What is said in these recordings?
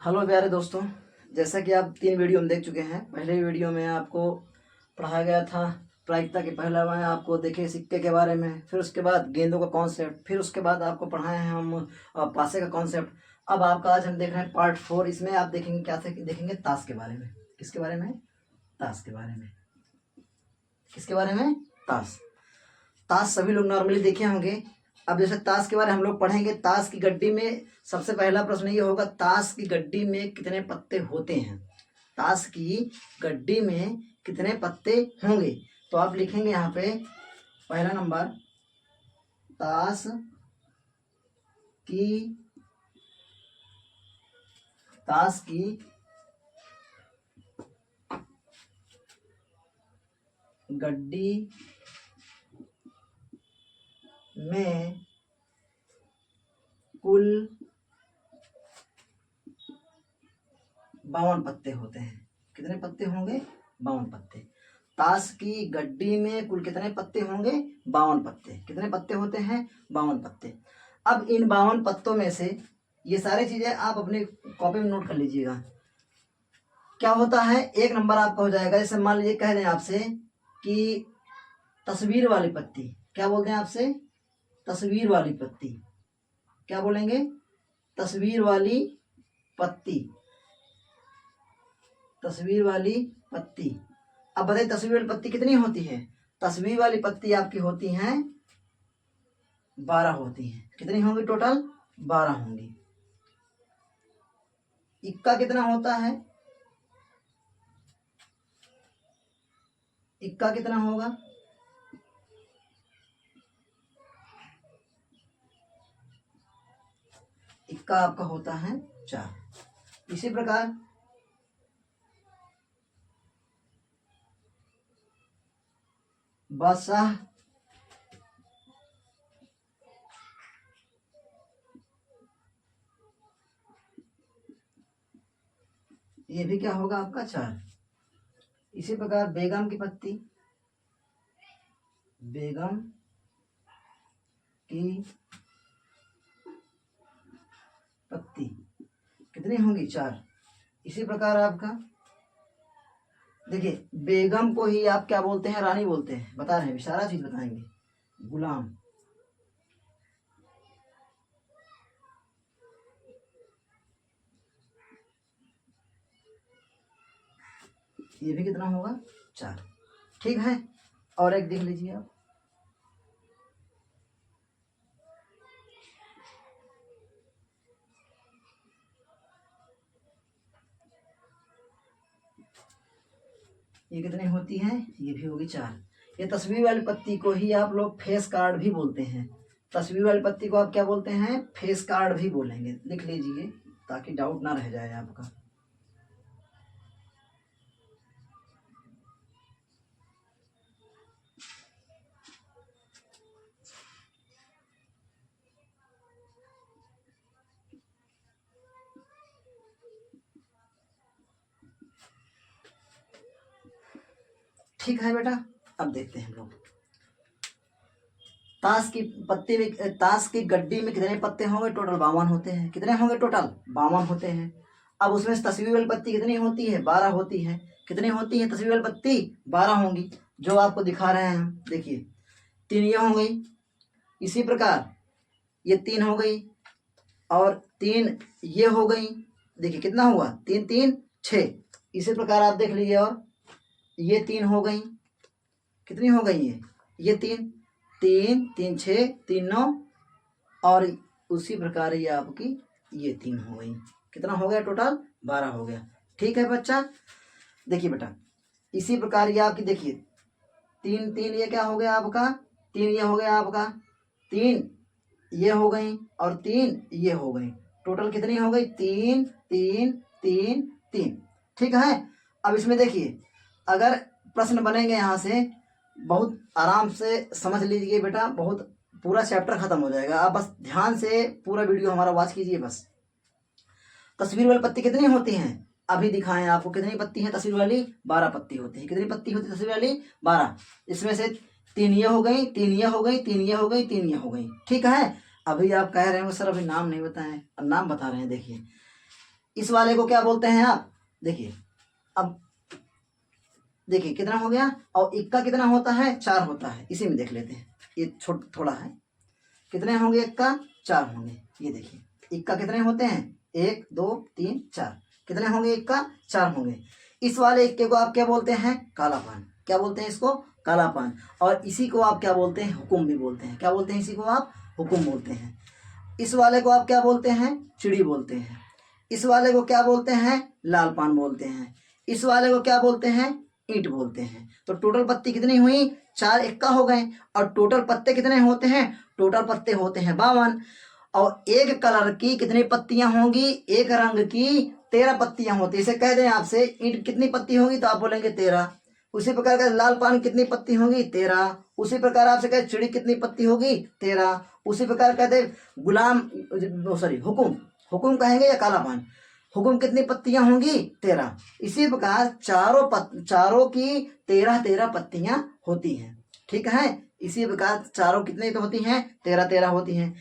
Hello प्यारे दोस्तों, जैसा कि आप 3 वीडियो हम देख चुके हैं। पहले वीडियो में आपको पढ़ाया गया था प्रायिकता के पहला में आपको देखे सिक्के के बारे में, फिर उसके बाद गेंदों का कॉन्सेप्ट, फिर उसके बाद आपको पढ़ाए हैं हम पासे का कॉन्सेप्ट। अब आपका आज हम देख रहे हैं पार्ट 4। इसमें आप देखेंगे क्या देखेंगे ताश के बारे में। किसके बारे में? ताश के बारे में। किसके बारे में? ताश। ताश सभी लोग नॉर्मली देखे होंगे। अब जैसे ताश के बारे में हम लोग पढ़ेंगे, ताश की गड्डी में सबसे पहला प्रश्न ये होगा, ताश की गड्डी में कितने पत्ते होते हैं? ताश की गड्डी में कितने पत्ते होंगे? तो आप लिखेंगे यहाँ पे पहला नंबर, ताश की गड्डी में कुल 52 पत्ते होते हैं। कितने पत्ते होंगे? 52 पत्ते। ताश की गड्डी में कुल कितने पत्ते होंगे? 52 पत्ते। कितने पत्ते होते हैं? 52 पत्ते। अब इन 52 पत्तों में से ये सारी चीजें आप अपने कॉपी में नोट कर लीजिएगा। क्या होता है, एक नंबर आपका हो जाएगा। जैसे मान लीजिए कह दें आपसे कि तस्वीर वाली पत्ती। क्या बोलते हैं आपसे? तस्वीर वाली पत्ती। क्या बोलेंगे? तस्वीर वाली पत्ती। तस्वीर वाली पत्ती। अब बताइए तस्वीर वाली पत्ती कितनी होती है? तस्वीर वाली पत्ती आपकी होती हैं 12 होती हैं। कितनी होंगी टोटल? 12 होंगी। इक्का कितना होता है? इक्का कितना होगा? इक्का आपका होता है 4। इसी प्रकार बादशाह ये भी क्या होगा आपका 4। इसी प्रकार बेगम की पत्ती, बेगम की पत्ती कितनी होंगी? 4। इसी प्रकार आपका देखिए, बेगम को ही आप क्या बोलते हैं? रानी बोलते हैं। बता रहे हैं, सारा चीज बताएंगे। गुलाम, ये भी कितना होगा? 4। ठीक है। और एक देख लीजिए आप, ये कितनी होती है? ये भी होगी 4। ये तस्वीर वाली पत्ती को ही आप लोग फेस कार्ड भी बोलते हैं। तस्वीर वाली पत्ती को आप क्या बोलते हैं? फेस कार्ड भी बोलेंगे। लिख लीजिए ताकि डाउट ना रह जाए आपका। ठीक है बेटा, अब देखते हैं हम लोग ताश की पत्ती में, ताश की गड्डी में कितने पत्ते होंगे? टोटल 52 होते हैं। कितने होंगे टोटल? 52 होते हैं। अब उसमें से तस्वीर वाली पत्ती कितनी होती है? 12 होती है। कितनी होती है तस्वीर वाली पत्ती? 12 होंगी, जो आपको दिखा रहे हैं हम। देखिए 3 ये हो गई। इसी प्रकार ये 3 हो गई और 3 ये हो गई। देखिए कितना हुआ? 3 3 6। इसी प्रकार आप देख लीजिए, और ये 3 हो गई। कितनी हो गई? ये 3 3 3 6 3 9, और उसी प्रकार ये आपकी ये 3 हो गई। कितना हो गया टोटल? 12 हो गया। ठीक है बच्चा, देखिए बेटा इसी प्रकार ये आपकी, देखिए 3 3 ये क्या हो गया आपका? 3 ये हो गया आपका, 3 ये हो गई और 3 ये हो गई। टोटल कितनी हो गई? 3 3 3 3। ठीक है। अब इसमें देखिए, अगर प्रश्न बनेंगे यहाँ से, बहुत आराम से समझ लीजिए बेटा, बहुत पूरा चैप्टर खत्म हो जाएगा। आप बस ध्यान से पूरा वीडियो हमारा वॉच कीजिए बस। तस्वीर वाली पत्ती कितनी होती हैं? अभी दिखाएं आपको कितनी पत्ती है तस्वीर वाली? 12 पत्ती होती है। कितनी पत्ती होती है तस्वीर वाली? 12। इसमें से 3 ये हो गई, 3 ये हो गई, 3 ये हो गई, 3 ये हो गई। ठीक है। अभी आप कह रहे हो सर अभी नाम नहीं बताएं, अब नाम बता रहे हैं। देखिए इस वाले को क्या बोलते हैं आप, देखिए अब देखिए कितना हो गया, और इक्का कितना होता है, 4 होता है। इसी में देख लेते हैं, ये थोड़ा है, कितने होंगे इक्का, 4 होंगे। ये देखिए इक्का कितने होते हैं, 1 2 3 4, कितने होंगे इक्का, 4 होंगे। इस वाले इक्के को आप क्या बोलते हैं, काला पान। क्या बोलते हैं इसको, काला पान। और इसी को आप क्या बोलते हैं, हुकुम भी बोलते हैं। क्या बोलते हैं, इसी को आप हुकुम बोलते हैं। इस वाले को आप क्या बोलते हैं, चिड़ी बोलते हैं। इस वाले को क्या बोलते हैं, लाल पान बोलते हैं। इस वाले को क्या बोलते हैं, ईंट बोलते हैं। तो टोटल पत्ती कितनी हुई, 4 इक्का हो गए। और टोटल पत्ते कितने होते हैं, टोटल पत्ते होते हैं 52। और एक कलर की कितनी पत्तियां होंगी, एक रंग की 13 पत्तियां होती है। इसे कह दें आपसे ईंट कितनी पत्ती होगी, तो आप बोलेंगे 13। उसी प्रकार का लाल पान कितनी पत्ती होगी, 13। उसी प्रकार आपसे कहे चिड़ी कितनी पत्ती होगी, 13। उसी प्रकार कहते गुलाम, सॉरी हुकुम, हुकुम कहेंगे या काला पान, हुकुम कितनी पत्तियां होंगी, 13। इसी प्रकार चारों की 13 पत्तियां होती हैं। ठीक है, इसी प्रकार चारों कितनी तो होती हैं, 13 होती हैं।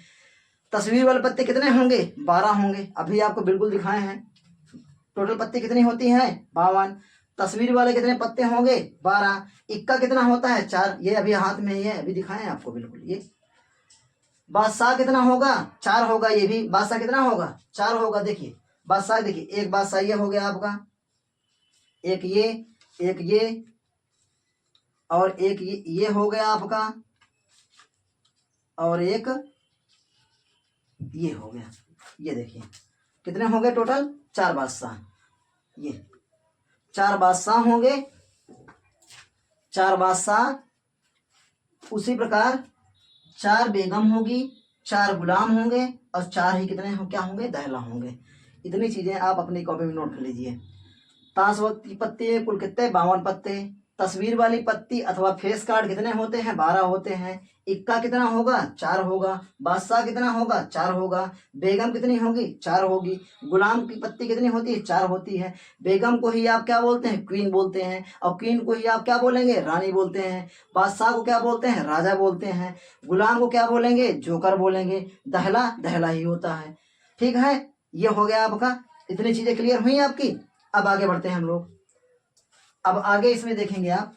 तस्वीर वाले पत्ते कितने होंगे, 12 होंगे। अभी आपको बिल्कुल दिखाए हैं। टोटल पत्ते कितनी होती हैं, 52। तस्वीर वाले कितने पत्ते होंगे, 12। इक्का कितना होता है, 4। ये अभी हाथ में ही है, अभी दिखाए हैं आपको बिल्कुल। ये बादशाह कितना होगा, 4 होगा। ये भी बादशाह कितना होगा, 4 होगा। देखिए बादशाह, देखिए एक बादशाह ये हो गया आपका, एक ये और एक ये हो गया आपका, और एक ये हो गया। ये देखिए कितने हो गए टोटल, 4 बादशाह। ये 4 बादशाह होंगे, 4 बादशाह। उसी प्रकार 4 बेगम होगी, 4 गुलाम होंगे, और 4 ही कितने हो, क्या होंगे, दहला होंगे। इतनी चीजें आप अपनी कॉपी में नोट कर लीजिए। ताश की पत्ती कुल कितने, 52 पत्ते। तस्वीर वाली पत्ती अथवा फेस कार्ड कितने होते हैं, 12 होते हैं। इक्का कितना होगा, 4 होगा। बादशाह कितना होगा, 4 होगा। बेगम कितनी होगी, 4 होगी। गुलाम की पत्ती कितनी होती है, 4 होती है। बेगम को ही आप क्या बोलते हैं, क्वीन बोलते हैं। और क्वीन को ही आप क्या बोलेंगे, रानी बोलते हैं। बादशाह को क्या बोलते हैं, राजा बोलते हैं। गुलाम को क्या बोलेंगे, जोकर बोलेंगे। दहला दहला ही होता है। ठीक है, ये हो गया आपका। इतनी चीजें क्लियर हुई आपकी। अब आगे बढ़ते हैं हम लोग। अब आगे इसमें देखेंगे आप,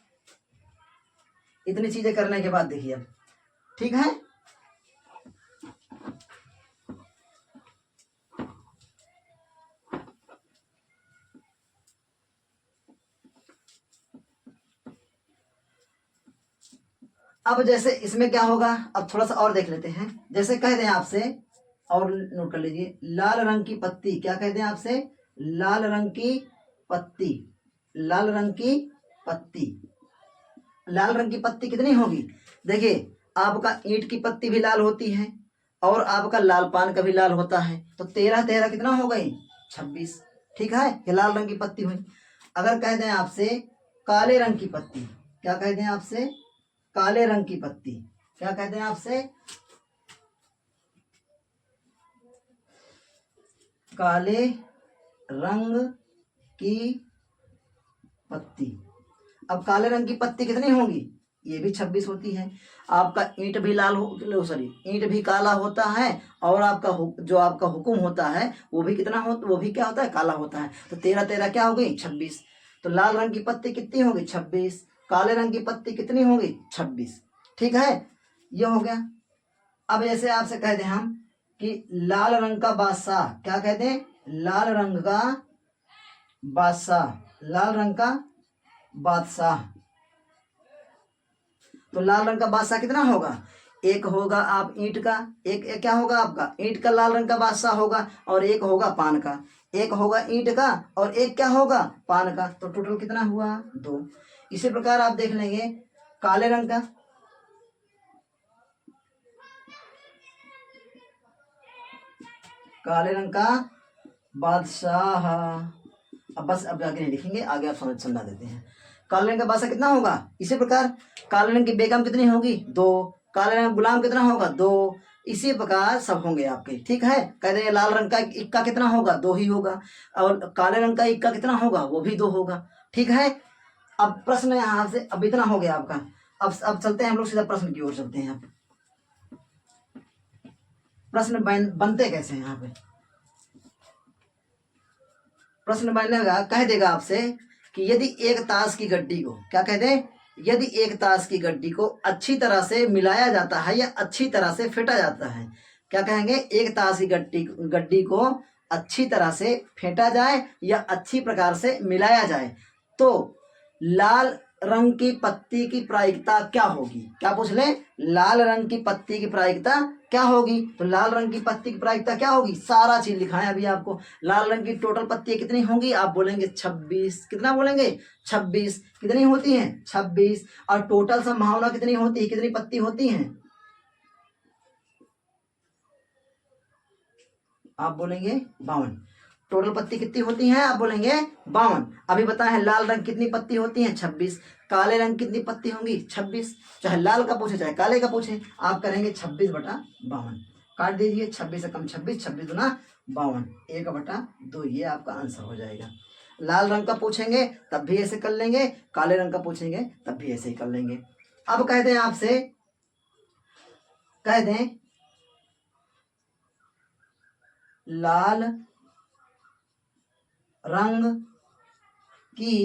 इतनी चीजें करने के बाद देखिए अब, ठीक है। अब जैसे इसमें क्या होगा, अब थोड़ा सा और देख लेते हैं। जैसे कह दें आपसे, और नोट कर लीजिए, लाल रंग की पत्ती, क्या कहते हैं आपसे, लाल रंग की पत्ती। लाल रंग की पत्ती, लाल रंग की पत्ती कितनी होगी, देखिए आपका ईंट की पत्ती भी लाल होती है, और आपका लाल पान का भी लाल होता है। तो 13 कितना हो गई, 26। ठीक है, ये लाल रंग की पत्ती हुई। अगर कह दें आपसे काले रंग की पत्ती, क्या कहते हैं आपसे, काले रंग की पत्ती, क्या कहते हैं आपसे, काले रंग की पत्ती। अब काले रंग की पत्ती कितनी होगी, ये भी 26 होती है। आपका ईंट भी लाल हो, सॉरी ईंट भी काला होता है, और आपका जो आपका हुकुम होता है वो भी कितना हो, वो भी क्या होता है, काला होता है। तो 13 क्या हो गई, 26। तो लाल रंग की पत्ती कितनी होगी, 26। काले रंग की पत्ती कितनी होगी, 26। ठीक है, ये हो गया। अब ऐसे आपसे कह दें हम कि लाल रंग का बादशाह, क्या कहते हैं, लाल रंग का बादशाह, लाल रंग का बादशाह। तो लाल रंग का बादशाह कितना होगा, एक होगा आप ईंट का, एक क्या होगा आपका, ईंट का लाल रंग का बादशाह होगा, और एक होगा पान का। एक होगा ईंट का, और एक क्या होगा, पान का। तो टोटल कितना हुआ, 2। इसी प्रकार आप देख लेंगे काले रंग का, काले रंग का बादशाह। अब बस अब आगे नहीं लिखेंगे, आगे आप समझा देते हैं। काले रंग का बादशाह कितना होगा, इसी प्रकार काले रंग की बेगम कितनी होगी, 2। काले रंग का गुलाम कितना होगा, 2। इसी प्रकार सब होंगे आपके। ठीक है, कह देंगे लाल रंग का इक्का कितना होगा, 2 ही होगा, और काले रंग का इक्का कितना होगा, वो भी 2 होगा। ठीक है, अब प्रश्न यहाँ से, अब इतना हो गया आपका। अब चलते हैं हम लोग सीधा प्रश्न की ओर चलते हैं। अब प्रश्न बनते कैसे हैं यहाँ पे, प्रश्न बनेगा, कह देगा आपसे कि यदि एक ताश की गड्डी को, क्या कह दे, यदि एक ताश की गड्डी को अच्छी तरह से मिलाया जाता है या अच्छी तरह से फेंटा जाता है, क्या कहेंगे, एक ताश की गड्डी को अच्छी तरह से फेंटा जाए या अच्छी प्रकार से मिलाया जाए तो लाल रंग की पत्ती की प्रायिकता क्या होगी। क्या पूछ ले, लाल रंग की पत्ती की प्रायिकता क्या होगी। तो लाल रंग की पत्ती की प्रायिकता क्या होगी, सारा चीज लिखा है अभी आपको। लाल रंग की टोटल पत्तियां कितनी होंगी, आप बोलेंगे 26। कितना बोलेंगे, 26। कितनी होती हैं, 26। और टोटल संभावना कितनी होती है, कितनी पत्ती होती हैं, आप बोलेंगे 52। टोटल पत्ती कितनी होती हैं, आप बोलेंगे 52। अभी बताए हैं लाल रंग कितनी पत्ती होती हैं, 26। काले रंग कितनी पत्ती होंगी, 26। चाहे लाल का पूछे चाहे काले का पूछे, आप करेंगे 26/52। काट दीजिए, 26 से कम 26, 26 दूना 52, 1/2, ये आपका आंसर हो जाएगा। लाल रंग का पूछेंगे तब भी ऐसे कर लेंगे, काले रंग का पूछेंगे तब भी ऐसे ही कर लेंगे। अब कह दें आपसे, कह दें लाल रंग की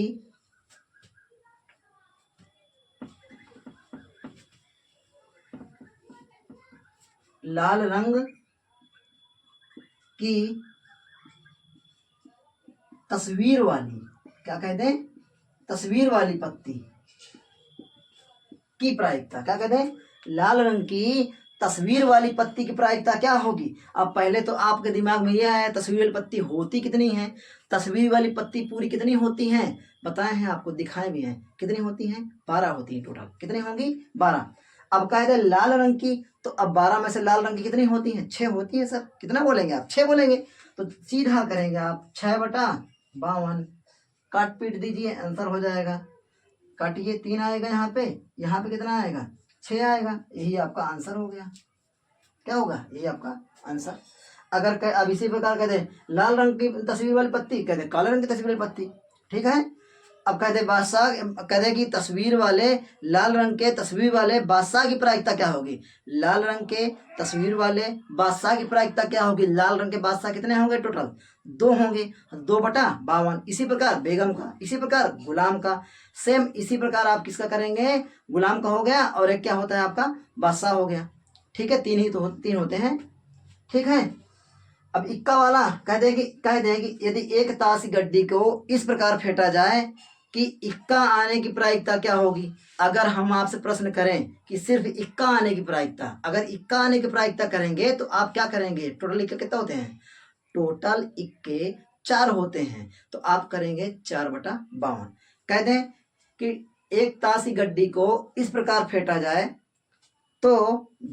तस्वीर वाली, क्या कहते हैं, तस्वीर वाली पत्ती की प्रायिकता, क्या कहते हैं, लाल रंग की तस्वीर वाली पत्ती की प्रायिकता क्या होगी। अब पहले तो आपके दिमाग में यह है तस्वीर वाली पत्ती होती कितनी है, तस्वीर वाली पत्ती पूरी कितनी होती हैं, बताए हैं आपको, दिखाए भी हैं, कितनी होती हैं, 12 होती हैं टोटल। कितनी होंगी, 12। अब कह दे लाल रंग की, तो अब 12 में से लाल रंग की कितनी होती हैं, 6 होती है सर। कितना बोलेंगे आप, 6 बोलेंगे, तो सीधा करेंगे आप 6/52। काट पीट दीजिए, आंसर हो जाएगा। काटिए, 3 आएगा यहाँ पे कितना आएगा, 6 आएगा। यही आपका आंसर हो गया। क्या होगा, यही आपका आंसर। अगर अब इसी प्रकार कह दे लाल रंग की तस्वीर वाली पत्ती, कह दे काले रंग की तस्वीर वाली पत्ती, ठीक है। अब कह दे बादशाह, कह दे कि तस्वीर वाले, लाल रंग के तस्वीर वाले बादशाह की प्रायिकता क्या होगी। लाल रंग के तस्वीर वाले बादशाह की प्रायिकता क्या होगी। लाल रंग के बादशाह कितने होंगे, टोटल 2 होंगे, 2/52। इसी प्रकार बेगम का, इसी प्रकार गुलाम का, सेम इसी प्रकार आप किसका करेंगे, गुलाम का हो गया, और एक क्या होता है आपका, बादशाह हो गया। ठीक है, 3 ही तो 3 होते हैं, ठीक है। अब इक्का वाला कह देगी यदि एक ताश की गड्डी को इस प्रकार फेंटा जाए कि इक्का आने की प्रायिकता क्या होगी। अगर हम आपसे प्रश्न करें कि सिर्फ इक्का आने की प्रायिकता, अगर इक्का आने की प्रायिकता करेंगे तो आप क्या करेंगे, टोटल इक्के कितना होते हैं, टोटल इक्के 4 होते हैं, तो आप करेंगे 4/52। कह दें कि एक ताश की गड्डी को इस प्रकार फेंटा जाए तो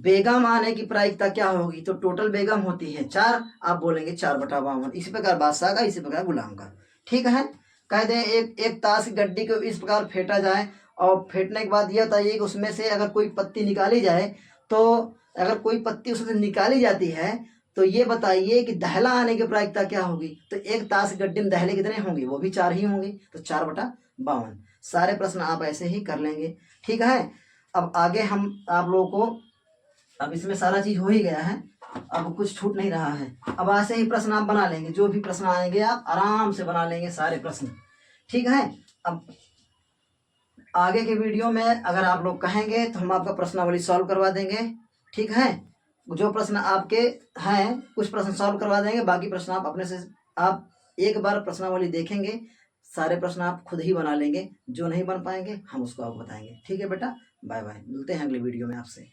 बेगम आने की प्रायिकता क्या होगी, तो टोटल बेगम होती है 4, आप बोलेंगे 4/52। इसी प्रकार बादशाह का, इसी प्रकार गुलाम का, ठीक है। कह दें एक ताश की गड्डी को इस प्रकार फेंटा जाए, और फेंटने के बाद यह बताइए कि उसमें से अगर कोई पत्ती निकाली जाए, तो अगर कोई पत्ती उसमें से निकाली जाती है तो ये बताइए कि दहला आने की प्रायिकता क्या होगी। तो एक ताश की गड्डी में दहले कितने होंगे, वो भी 4 ही होंगे, तो 4/52। सारे प्रश्न आप ऐसे ही कर लेंगे, ठीक है। अब आगे हम आप लोगों को, अब इसमें सारा चीज हो ही गया है, अब कुछ छूट नहीं रहा है। अब ऐसे ही प्रश्न आप बना लेंगे, जो भी प्रश्न आएंगे आप आराम से बना लेंगे सारे प्रश्न, ठीक है। अब आगे के वीडियो में अगर आप लोग कहेंगे तो हम आपका प्रश्नावली सॉल्व करवा देंगे, ठीक है। जो प्रश्न आपके हैं कुछ प्रश्न सॉल्व करवा देंगे, बाकी प्रश्न आप अपने से, आप एक बार प्रश्नावली देखेंगे, सारे प्रश्न आप खुद ही बना लेंगे। जो नहीं बन पाएंगे हम उसको आपको बताएंगे, ठीक है बेटा। बाय बाय, मिलते हैं अगले वीडियो में आपसे।